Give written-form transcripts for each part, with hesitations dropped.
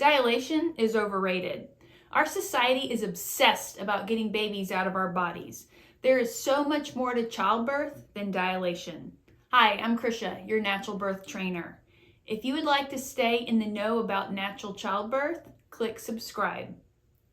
Dilation is overrated. Our society is obsessed about getting babies out of our bodies. There is so much more to childbirth than dilation. Hi, I'm Krisha, your natural birth trainer. If you would like to stay in the know about natural childbirth, click subscribe.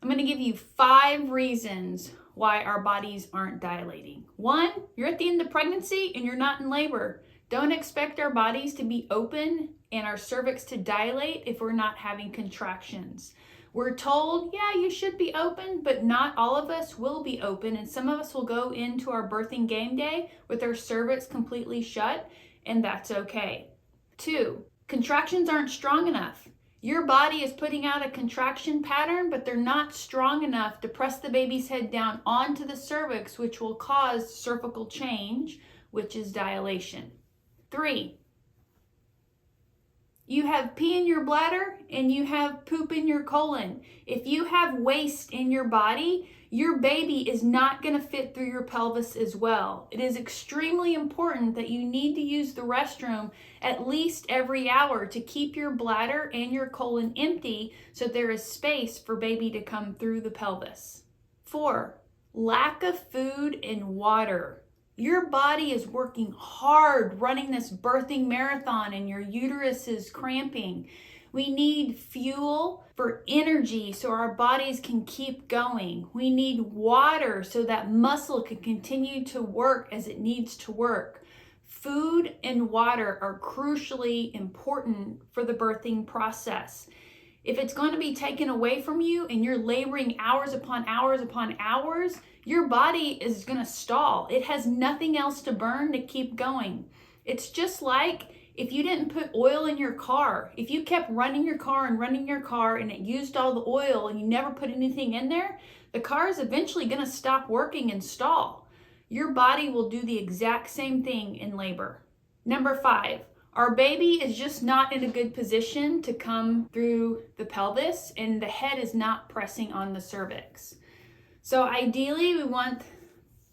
I'm going to give you 5 reasons why our bodies aren't dilating. 1, you're at the end of pregnancy and you're not in labor. Don't expect our bodies to be open and our cervix to dilate if we're not having contractions. We're told, yeah, you should be open, but not all of us will be open, and some of us will go into our birthing game day with our cervix completely shut, and that's okay. 2, contractions aren't strong enough. Your body is putting out a contraction pattern, but they're not strong enough to press the baby's head down onto the cervix, which will cause cervical change, which is dilation. 3, you have pee in your bladder and you have poop in your colon. If you have waste in your body, your baby is not going to fit through your pelvis as well. It is extremely important that you need to use the restroom at least every hour to keep your bladder and your colon empty so there is space for baby to come through the pelvis. 4, lack of food and water. Your body is working hard running this birthing marathon and your uterus is cramping. We need fuel for energy so our bodies can keep going. We need water so that muscle can continue to work as it needs to work. Food and water are crucially important for the birthing process. If it's going to be taken away from you and you're laboring hours upon hours upon hours, your body is going to stall. It has nothing else to burn to keep going. It's just like if you didn't put oil in your car. If you kept running your car and it used all the oil and you never put anything in there, the car is eventually going to stop working and stall. Your body will do the exact same thing in labor. Number 5. Our baby is just not in a good position to come through the pelvis and the head is not pressing on the cervix. So ideally, we want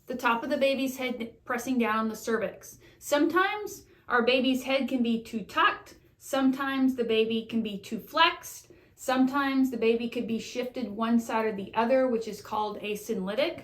the top of the baby's head pressing down on the cervix. Sometimes our baby's head can be too tucked. Sometimes the baby can be too flexed. Sometimes the baby could be shifted one side or the other, which is called asynclitic.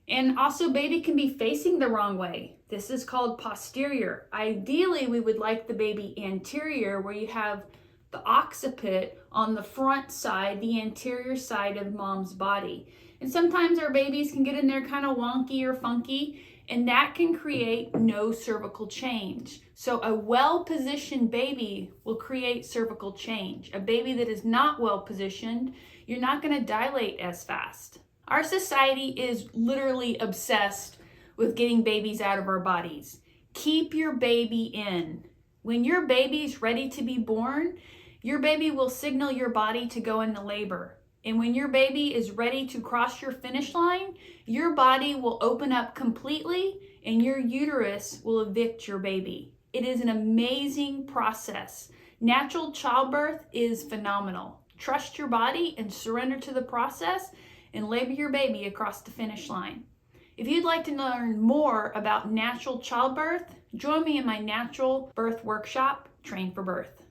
And also baby can be facing the wrong way. This is called posterior. Ideally, we would like the baby anterior, where you have the occiput on the front side, the anterior side of mom's body. And sometimes our babies can get in there kind of wonky or funky, and that can create no cervical change. So a well-positioned baby will create cervical change. A baby that is not well-positioned, you're not going to dilate as fast. Our society is literally obsessed with getting babies out of our bodies. Keep your baby in. When your baby's ready to be born, your baby will signal your body to go into labor. And when your baby is ready to cross your finish line, your body will open up completely and your uterus will evict your baby. It is an amazing process. Natural childbirth is phenomenal. Trust your body and surrender to the process and labor your baby across the finish line. If you'd like to learn more about natural childbirth, join me in my natural birth workshop, Train for Birth.